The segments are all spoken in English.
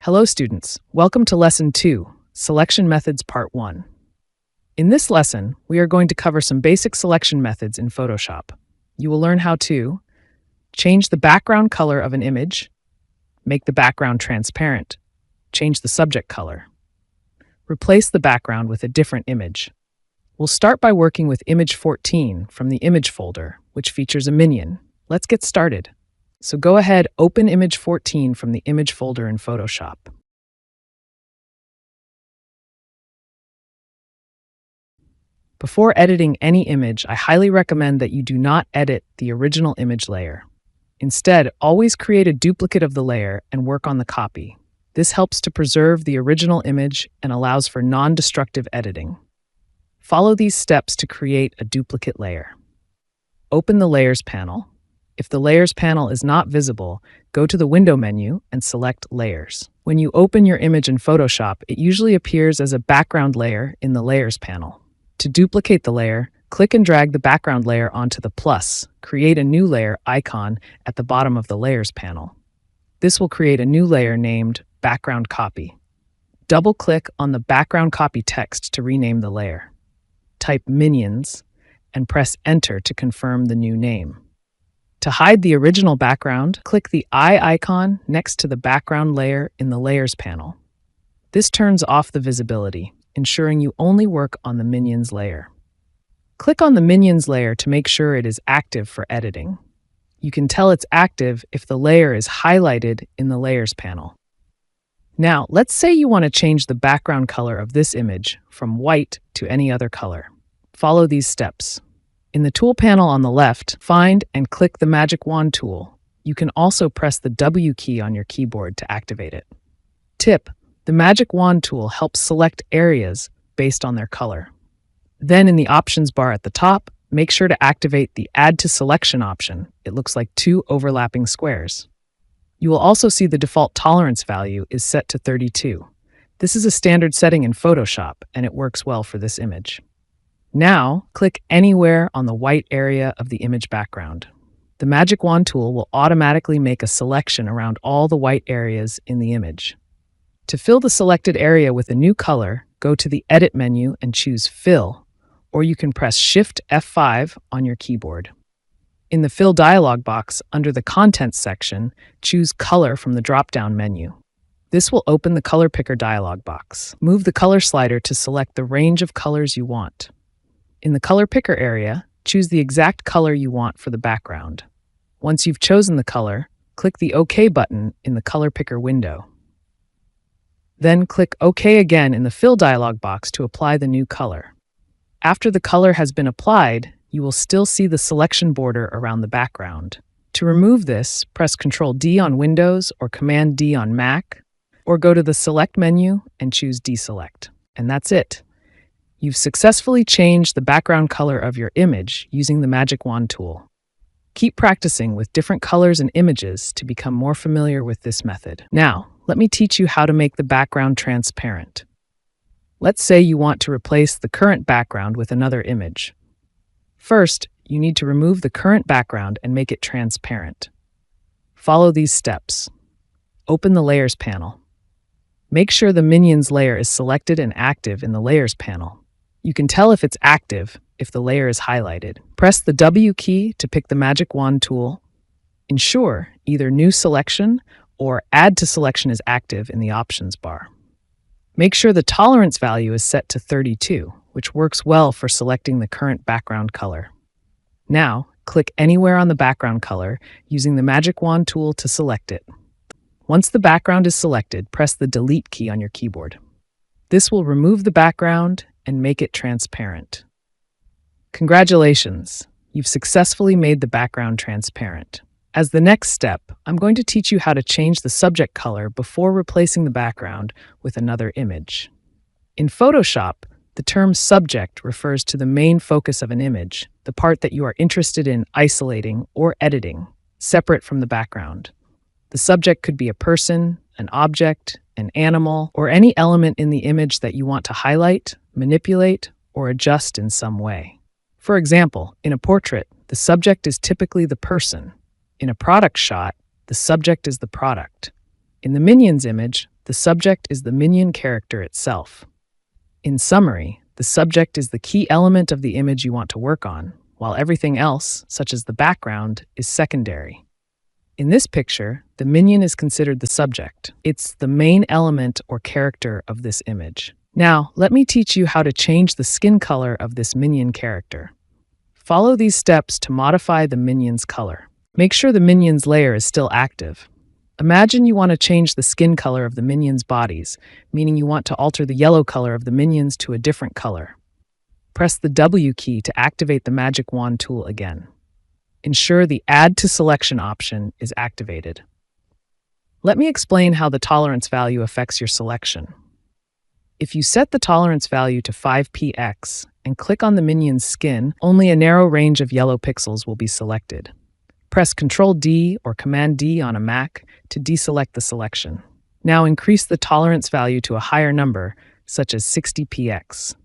Hello students, welcome to Lesson 2, Selection Methods Part 1. In this lesson, we are going to cover some basic selection methods in Photoshop. You will learn how to change the background color of an image, make the background transparent, change the subject color, replace the background with a different image. We'll start by working with Image 14 from the Image folder, which features a minion. Let's get started. So go ahead, open Image 14 from the Image folder in Photoshop. Before editing any image, I highly recommend that you do not edit the original image layer. Instead, always create a duplicate of the layer and work on the copy. This helps to preserve the original image and allows for non-destructive editing. Follow these steps to create a duplicate layer. Open the Layers panel. If the Layers panel is not visible, go to the Window menu and select Layers. When you open your image in Photoshop, it usually appears as a background layer in the Layers panel. To duplicate the layer, click and drag the background layer onto the plus, create a new layer icon at the bottom of the Layers panel. This will create a new layer named Background Copy. Double-click on the Background Copy text to rename the layer. Type Minions and press Enter to confirm the new name. To hide the original background, click the eye icon next to the background layer in the Layers panel. This turns off the visibility, ensuring you only work on the Minions layer. Click on the Minions layer to make sure it is active for editing. You can tell it's active if the layer is highlighted in the Layers panel. Now, let's say you want to change the background color of this image from white to any other color. Follow these steps. In the Tool panel on the left, find and click the Magic Wand tool. You can also press the W key on your keyboard to activate it. Tip: the Magic Wand tool helps select areas based on their color. Then in the options bar at the top, make sure to activate the Add to Selection option. It looks like two overlapping squares. You will also see the default tolerance value is set to 32. This is a standard setting in Photoshop, and it works well for this image. Now, click anywhere on the white area of the image background. The Magic Wand tool will automatically make a selection around all the white areas in the image. To fill the selected area with a new color, go to the Edit menu and choose Fill, or you can press Shift F5 on your keyboard. In the Fill dialog box, under the Contents section, choose Color from the drop-down menu. This will open the Color Picker dialog box. Move the color slider to select the range of colors you want. In the Color Picker area, choose the exact color you want for the background. Once you've chosen the color, click the OK button in the Color Picker window. Then click OK again in the Fill dialog box to apply the new color. After the color has been applied, you will still see the selection border around the background. To remove this, press Ctrl D on Windows or Command D on Mac, or go to the Select menu and choose Deselect. And that's it. You've successfully changed the background color of your image using the Magic Wand tool. Keep practicing with different colors and images to become more familiar with this method. Now, let me teach you how to make the background transparent. Let's say you want to replace the current background with another image. First, you need to remove the current background and make it transparent. Follow these steps. Open the Layers panel. Make sure the Minions layer is selected and active in the Layers panel. You can tell if it's active if the layer is highlighted. Press the W key to pick the Magic Wand tool. Ensure either New Selection or Add to Selection is active in the options bar. Make sure the tolerance value is set to 32, which works well for selecting the current background color. Now, click anywhere on the background color using the Magic Wand tool to select it. Once the background is selected, press the Delete key on your keyboard. This will remove the background and make it transparent. Congratulations! You've successfully made the background transparent. As the next step, I'm going to teach you how to change the subject color before replacing the background with another image. In Photoshop, the term subject refers to the main focus of an image, the part that you are interested in isolating or editing, separate from the background. The subject could be a person, an object, an animal, or any element in the image that you want to highlight, manipulate, or adjust in some way. For example, in a portrait, the subject is typically the person. In a product shot, the subject is the product. In the Minions image, The subject is the minion character itself. In summary, the subject is the key element of the image you want to work on, while everything else, such as the background, is secondary. In this picture, the minion is considered the subject. It's the main element or character of this image. Now, let me teach you how to change the skin color of this minion character. Follow these steps to modify the minion's color. Make sure the minion's layer is still active. Imagine you want to change the skin color of the minion's bodies, meaning you want to alter the yellow color of the minions to a different color. Press the W key to activate the magic wand tool again. Ensure the Add to Selection option is activated. Let me explain how the tolerance value affects your selection. If you set the tolerance value to 5px and click on the minion's skin, only a narrow range of yellow pixels will be selected. Press Ctrl-D or Command-D on a Mac to deselect the selection. Now increase the tolerance value to a higher number, such as 60px.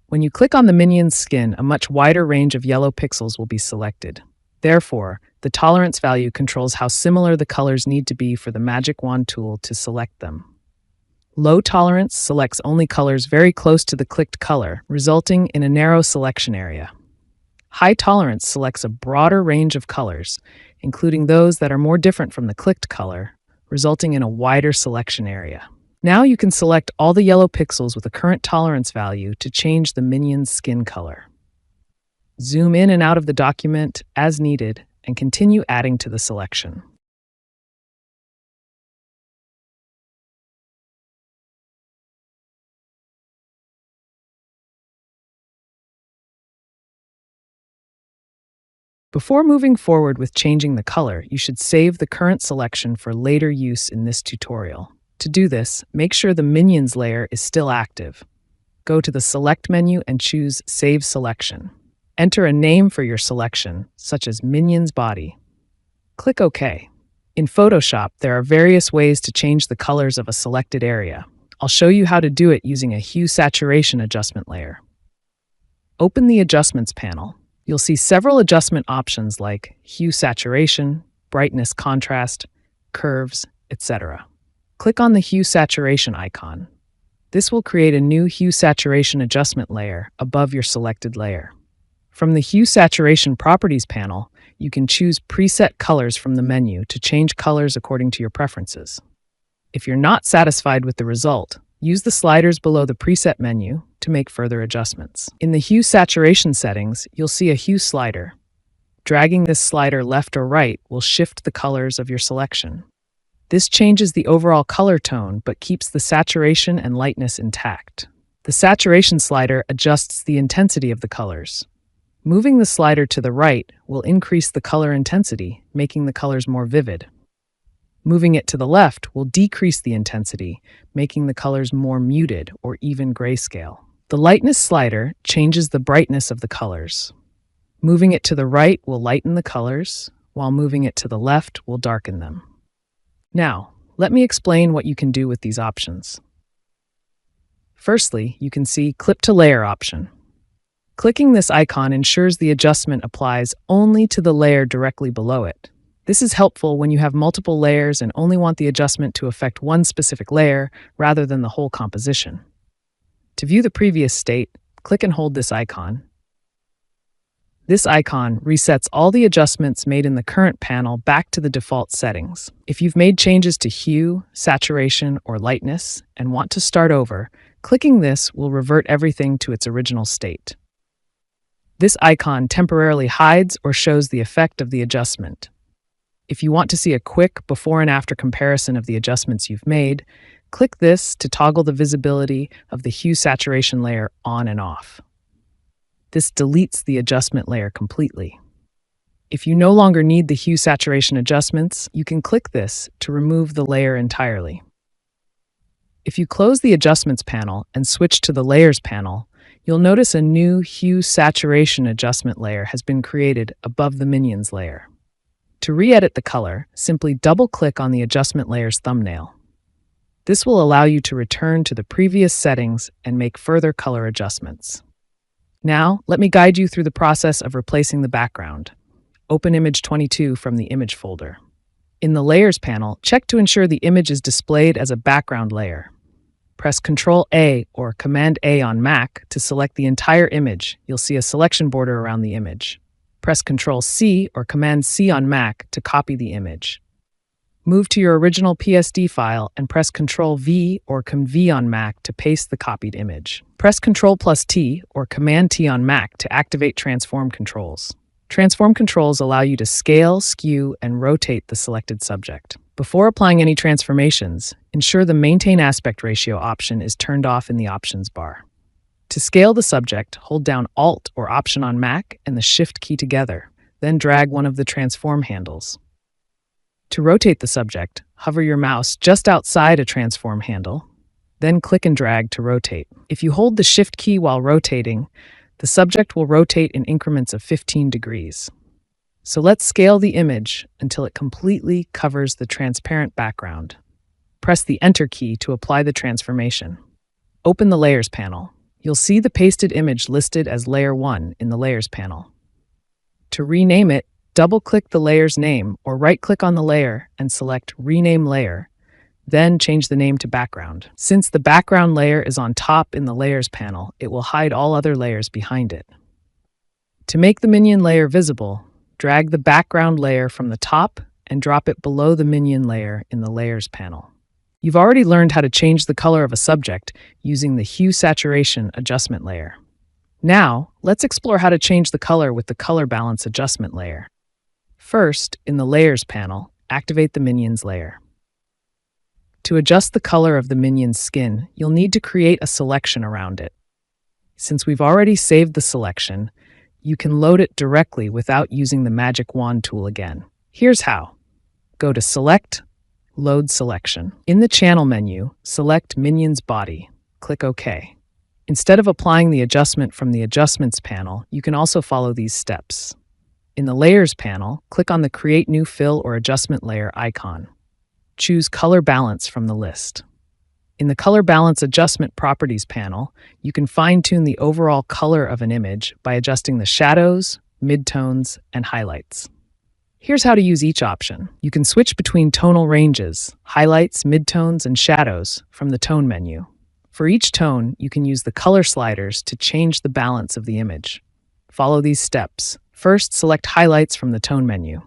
When you click on the minion's skin, a much wider range of yellow pixels will be selected. Therefore, the tolerance value controls how similar the colors need to be for the magic wand tool to select them. Low tolerance selects only colors very close to the clicked color, resulting in a narrow selection area. High tolerance selects a broader range of colors, including those that are more different from the clicked color, resulting in a wider selection area. Now you can select all the yellow pixels with a current tolerance value to change the minion's skin color. Zoom in and out of the document as needed and continue adding to the selection. Before moving forward with changing the color, you should save the current selection for later use in this tutorial. To do this, make sure the minion's layer is still active. Go to the Select menu and choose Save Selection. Enter a name for your selection, such as Minion's Body. Click OK. In Photoshop, there are various ways to change the colors of a selected area. I'll show you how to do it using a Hue Saturation adjustment layer. Open the Adjustments panel. You'll see several adjustment options like Hue Saturation, Brightness Contrast, Curves, etc. Click on the Hue Saturation icon. This will create a new Hue Saturation adjustment layer above your selected layer. From the Hue Saturation Properties panel, you can choose preset colors from the menu to change colors according to your preferences. If you're not satisfied with the result, use the sliders below the preset menu to make further adjustments. In the Hue Saturation settings, you'll see a hue slider. Dragging this slider left or right will shift the colors of your selection. This changes the overall color tone but keeps the saturation and lightness intact. The saturation slider adjusts the intensity of the colors. Moving the slider to the right will increase the color intensity, making the colors more vivid. Moving it to the left will decrease the intensity, making the colors more muted or even grayscale. The lightness slider changes the brightness of the colors. Moving it to the right will lighten the colors, while moving it to the left will darken them. Now, let me explain what you can do with these options. Firstly, you can see Clip to Layer option. Clicking this icon ensures the adjustment applies only to the layer directly below it. This is helpful when you have multiple layers and only want the adjustment to affect one specific layer rather than the whole composition. To view the previous state, click and hold this icon. This icon resets all the adjustments made in the current panel back to the default settings. If you've made changes to hue, saturation, or lightness and want to start over, clicking this will revert everything to its original state. This icon temporarily hides or shows the effect of the adjustment. If you want to see a quick before and after comparison of the adjustments you've made, click this to toggle the visibility of the hue saturation layer on and off. This deletes the adjustment layer completely. If you no longer need the hue saturation adjustments, you can click this to remove the layer entirely. If you close the Adjustments panel and switch to the Layers panel, you'll notice a new Hue Saturation adjustment layer has been created above the Minions layer. To re-edit the color, simply double-click on the adjustment layer's thumbnail. This will allow you to return to the previous settings and make further color adjustments. Now, let me guide you through the process of replacing the background. Open Image 22 from the Image folder. In the Layers panel, check to ensure the image is displayed as a background layer. Press Ctrl-A or Command-A on Mac to select the entire image. You'll see a selection border around the image. Press Ctrl-C or Command-C on Mac to copy the image. Move to your original PSD file and press Ctrl-V or Comm-V on Mac to paste the copied image. Press Ctrl+T or Command-T on Mac to activate transform controls. Transform controls allow you to scale, skew, and rotate the selected subject. Before applying any transformations, ensure the Maintain Aspect Ratio option is turned off in the options bar. To scale the subject, hold down Alt or Option on Mac and the Shift key together, then drag one of the transform handles. To rotate the subject, hover your mouse just outside a transform handle, then click and drag to rotate. If you hold the Shift key while rotating, the subject will rotate in increments of 15 degrees. So let's scale the image until it completely covers the transparent background. Press the Enter key to apply the transformation. Open the Layers panel. You'll see the pasted image listed as Layer 1 in the Layers panel. To rename it, double-click the layer's name or right-click on the layer and select Rename Layer, then change the name to Background. Since the background layer is on top in the Layers panel, it will hide all other layers behind it. To make the minion layer visible, drag the background layer from the top and drop it below the minion layer in the Layers panel. You've already learned how to change the color of a subject using the Hue Saturation Adjustment layer. Now, let's explore how to change the color with the Color Balance Adjustment layer. First, in the Layers panel, activate the Minions layer. To adjust the color of the minion's skin, you'll need to create a selection around it. Since we've already saved the selection, you can load it directly without using the Magic Wand tool again. Here's how. Go to Select, Load Selection. In the Channel menu, select Minion's Body. Click OK. Instead of applying the adjustment from the Adjustments panel, you can also follow these steps. In the Layers panel, click on the Create New Fill or Adjustment Layer icon. Choose Color Balance from the list. In the Color Balance Adjustment Properties panel, you can fine-tune the overall color of an image by adjusting the shadows, midtones, and highlights. Here's how to use each option. You can switch between tonal ranges, highlights, midtones, and shadows from the Tone menu. For each tone, you can use the color sliders to change the balance of the image. Follow these steps. First, select Highlights from the Tone menu.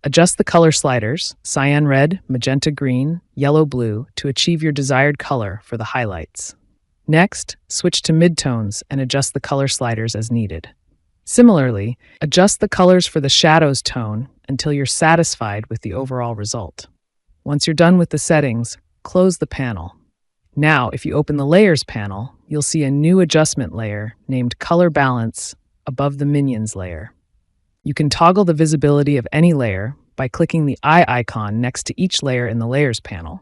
Adjust the color sliders, cyan red, magenta green, yellow blue, to achieve your desired color for the highlights. Next, switch to midtones and adjust the color sliders as needed. Similarly, adjust the colors for the shadows tone until you're satisfied with the overall result. Once you're done with the settings, close the panel. Now, if you open the Layers panel, you'll see a new adjustment layer named Color Balance above the Minions layer. You can toggle the visibility of any layer by clicking the eye icon next to each layer in the Layers panel.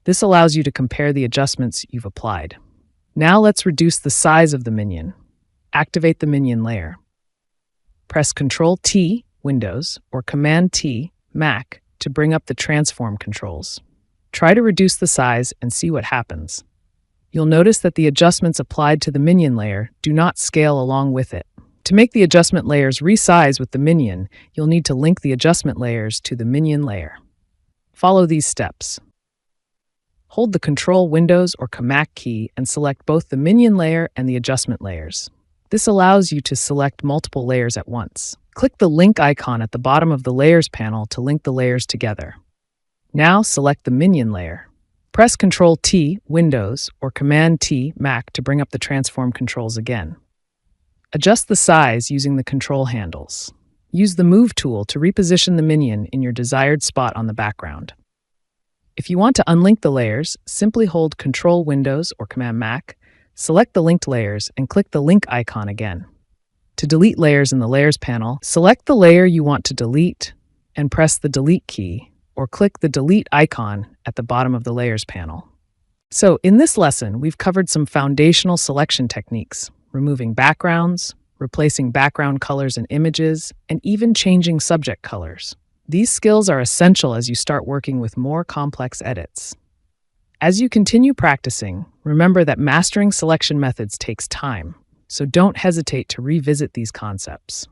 This allows you to compare the adjustments you've applied. Now let's reduce the size of the minion. Activate the Minion layer. Press Ctrl-T, Windows, or Command-T, Mac, to bring up the transform controls. Try to reduce the size and see what happens. You'll notice that the adjustments applied to the minion layer do not scale along with it. To make the adjustment layers resize with the minion, you'll need to link the adjustment layers to the minion layer. Follow these steps. Hold the Control, Windows, or Command key and select both the minion layer and the adjustment layers. This allows you to select multiple layers at once. Click the link icon at the bottom of the Layers panel to link the layers together. Now select the minion layer. Press Ctrl-T, Windows, or Command-T, Mac to bring up the transform controls again. Adjust the size using the control handles. Use the Move tool to reposition the minion in your desired spot on the background. If you want to unlink the layers, simply hold Control Windows or Command Mac, select the linked layers, and click the link icon again. To delete layers in the Layers panel, select the layer you want to delete and press the Delete key, or click the Delete icon at the bottom of the Layers panel. So, in this lesson, we've covered some foundational selection techniques, removing backgrounds, replacing background colors in images, and even changing subject colors. These skills are essential as you start working with more complex edits. As you continue practicing, remember that mastering selection methods takes time, so don't hesitate to revisit these concepts.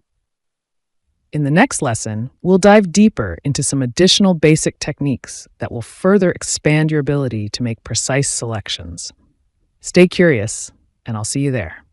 In the next lesson, we'll dive deeper into some additional basic techniques that will further expand your ability to make precise selections. Stay curious, and I'll see you there.